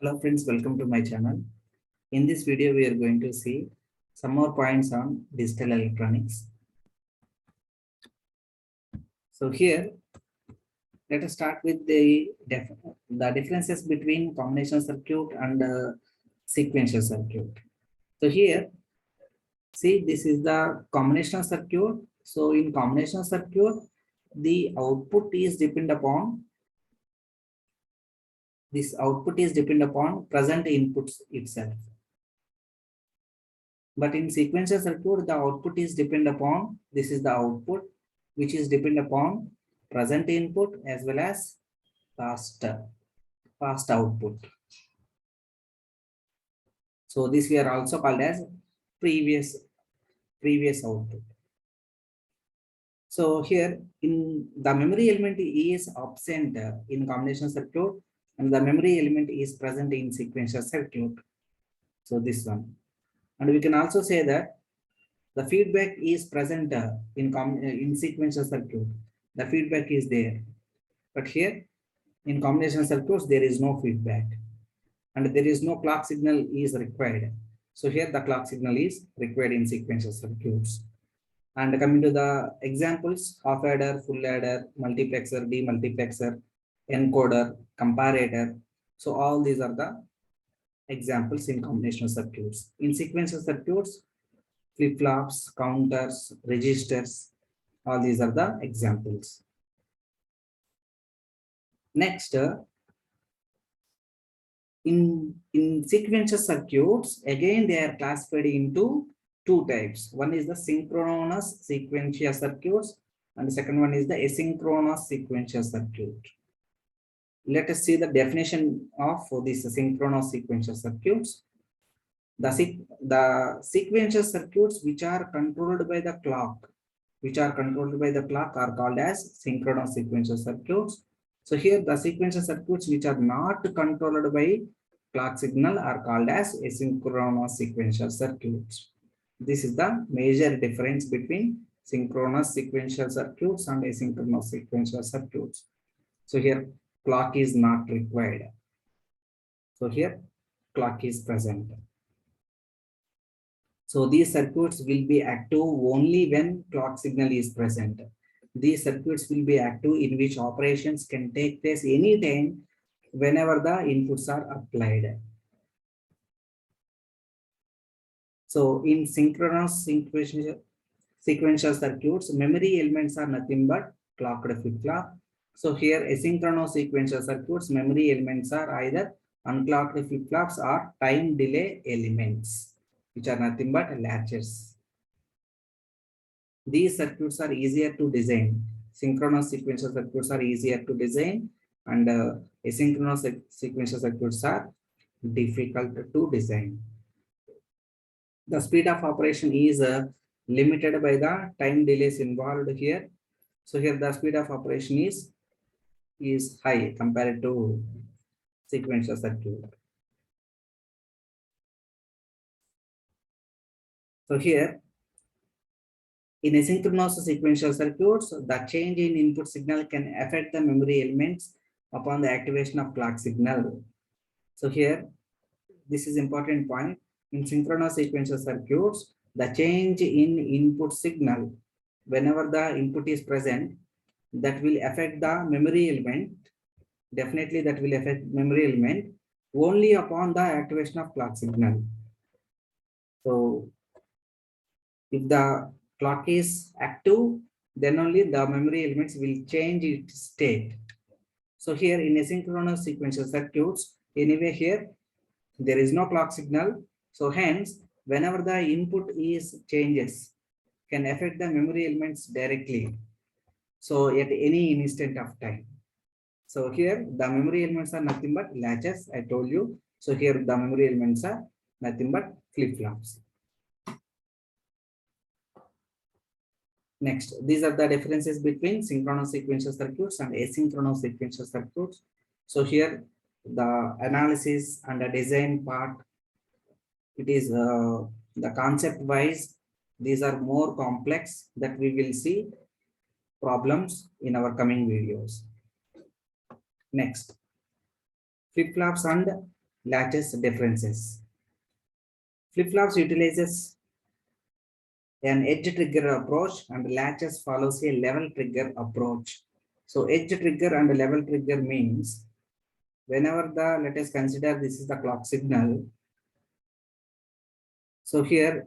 Hello friends, welcome to my channel. In this video, we are going to see some more points on digital electronics. So here, let us start with the differences between combination circuit and sequential circuit. So here, see, this is the combination circuit. So in combination circuit, the output is depend upon present inputs itself. But in sequential circuit, the output is depend upon, this is the output, which is depend upon present input as well as past output. So this we are also called as previous output. So here in the memory element is absent in combination circuit and the memory element is present in sequential circuit. So this one. And we can also say that the feedback is present in sequential circuit. The feedback is there. But here in combination circuits, there is no feedback. And there is no clock signal is required. So here the clock signal is required in sequential circuits. And coming to the examples, half adder, full adder, multiplexer, demultiplexer, encoder, comparator. So all these are the examples in combinational circuits. In sequential circuits, flip-flops, counters, registers, all these are the examples. Next, in sequential circuits, again they are classified into two types. One is the synchronous sequential circuits and the second one is the asynchronous sequential circuit. Let us see the definition of these synchronous sequential circuits. The sequential circuits which are controlled by the clock, are called as synchronous sequential circuits. So here the sequential circuits which are not controlled by clock signal are called as asynchronous sequential circuits. This is the major difference between synchronous sequential circuits and asynchronous sequential circuits. So here clock is not required. So here clock is present. So these circuits will be active only when clock signal is present. These circuits will be active in which operations can take place anytime whenever the inputs are applied. So in synchronous sequential circuits, memory elements are nothing but clocked flip-flop. So here asynchronous sequential circuits, memory elements are either unclocked flip-flops or time delay elements, which are nothing but latches. These circuits are easier to design. Synchronous sequential circuits are easier to design and asynchronous sequential circuits are difficult to design. The speed of operation is limited by the time delays involved here. So here the speed of operation is high compared to sequential circuit. So here in asynchronous sequential circuits, the change in input signal can affect the memory elements upon the activation of clock signal. So here, this is important point. In synchronous sequential circuits, the change in input signal, whenever the input is present, that will affect the memory element. Definitely that will affect memory element only upon the activation of clock signal. So if the clock is active, then only the memory elements will change its state. So here in asynchronous sequential circuits, anyway here there is no clock signal. So hence, whenever the input is changes, can affect the memory elements directly. So at any instant of time. So here the memory elements are nothing but latches, I told you. So here the memory elements are nothing but flip-flops. Next, these are the differences between synchronous sequential circuits and asynchronous sequential circuits. So here the analysis and the design part, it is the concept wise, these are more complex that we will see problems in our coming videos. Next, flip-flops and latches differences. Flip-flops utilizes an edge trigger approach and latches follows a level trigger approach. So edge trigger and level trigger means whenever let us consider this is the clock signal. So here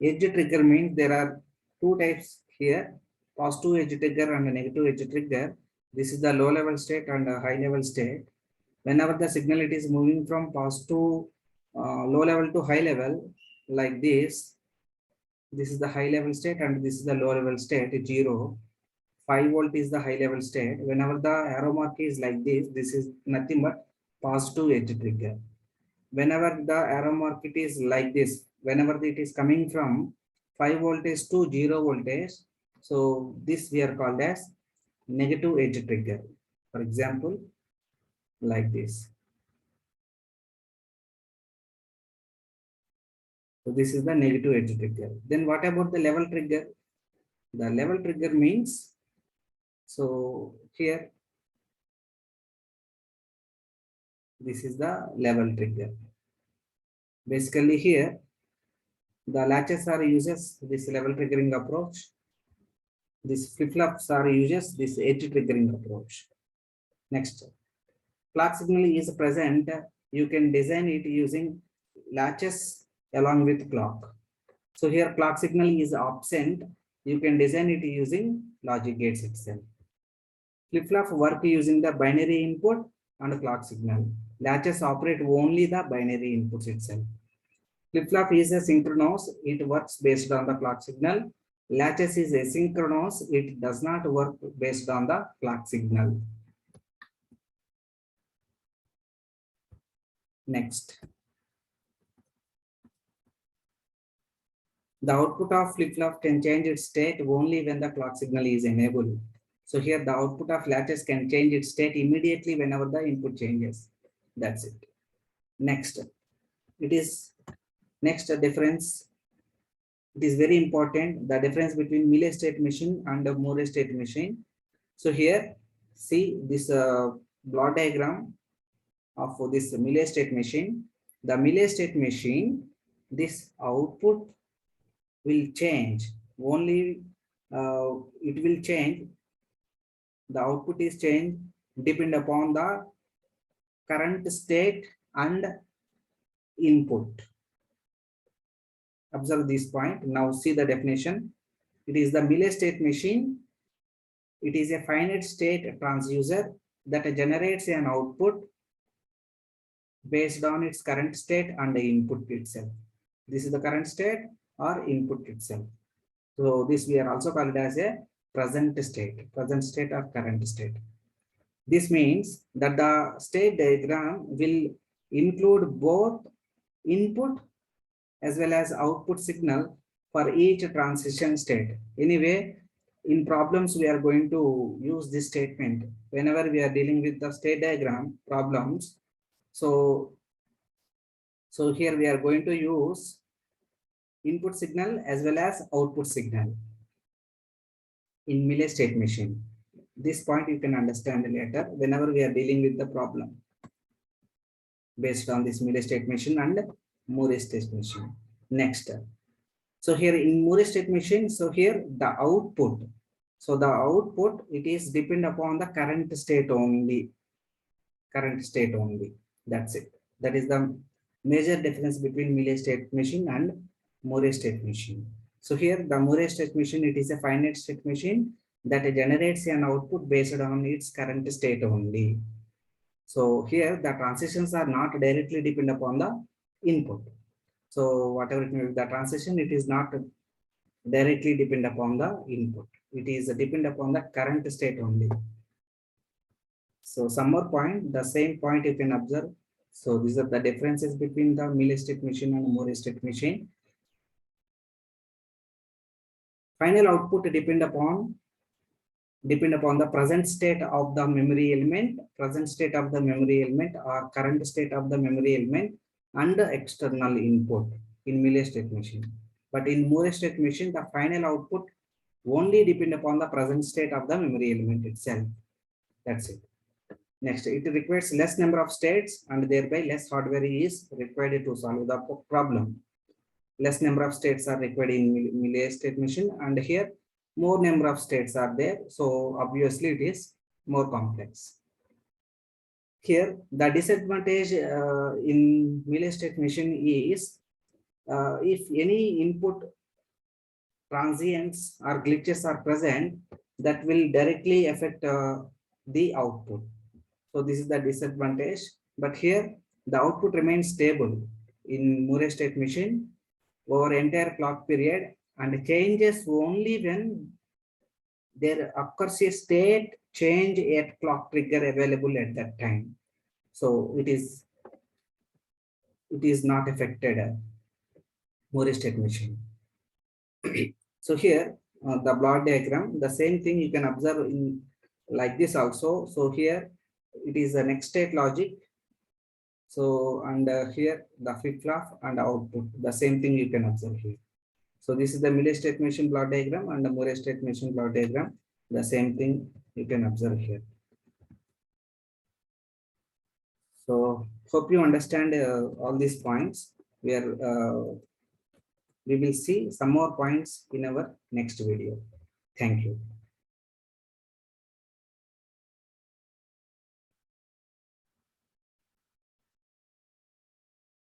edge trigger means there are two types here, positive edge trigger and negative edge trigger. This is the low level state and high level state. Whenever the signal it is moving from positive low level to high level like this is the high level state and this is the low level state 0. 5 volt is the high level state. Whenever the arrow mark is like this is nothing but positive edge trigger. Whenever the arrow mark it is like this, whenever it is coming from 5 voltage to 0 voltage, so this we are called as negative edge trigger. For example, like this. So this is the negative edge trigger. Then what about the level trigger? The level trigger means, so here, this is the level trigger. Basically here, the latches are uses this level triggering approach. These flip-flops are uses this edge triggering approach. Next, clock signal is present. You can design it using latches along with clock. So here clock signal is absent. You can design it using logic gates itself. Flip-flop work using the binary input and clock signal. Latches operate only the binary inputs itself. Flip-flop is asynchronous. It works based on the clock signal. Latches is asynchronous. It does not work based on the clock signal. Next. The output of flip-flop can change its state only when the clock signal is enabled. So here the output of latches can change its state immediately whenever the input changes. That's it. Next, it is next difference. It is very important. The difference between Mealy state machine and a Moore state machine. So here, see this block diagram of this Mealy state machine. The Mealy state machine, this output will change. Only it will change. The output is changed depend upon the current state and input. Observe this point. Now see the definition. It is the Mealy state machine. It is a finite state transducer that generates an output based on its current state and the input itself. This is the current state or input itself. So this we are also called as a present state or current state. This means that the state diagram will include both input as well as output signal for each transition state. Anyway, in problems, we are going to use this statement whenever we are dealing with the state diagram problems. So here we are going to use input signal as well as output signal in Mealy state machine. This point you can understand later whenever we are dealing with the problem based on this Mealy state machine and Moore state machine. Next. So here in Moore state machine, so here the output. So the output, it is depend upon the current state only. Current state only. That's it. That is the major difference between Mealy state machine and Moore state machine. So here the Moore state machine, it is a finite state machine that generates an output based on its current state only. So here the transitions are not directly depend upon the input. So whatever it may be, the transition, it is not directly depend upon the input. It is depend upon the current state only. So some more point, the same point you can observe. So these are the differences between the Mealy state machine and Moore state machine. Final output depend upon the present state of the memory element, or current state of the memory element and the external input in Mealy state machine. But in Moore state machine, the final output only depend upon the present state of the memory element itself. That's it. Next, it requires less number of states and thereby less hardware is required to solve the problem. Less number of states are required in multi-state machine, and here more number of states are there. So obviously it is more complex. Here, the disadvantage in multi-state machine is if any input transients or glitches are present, that will directly affect the output. So this is the disadvantage. But here, the output remains stable in multi-state machine over entire clock period and changes only when there occurs a state change at clock trigger available at that time. So it is not affected multi-state machine. So here the block diagram, the same thing you can observe in like this also. So here it is a next state logic. So and here the flip-flop and output, the same thing you can observe here. So this is the multi-state machine block diagram and the multi-state machine block diagram. The same thing you can observe here. So hope you understand all these points. We will see some more points in our next video. Thank you.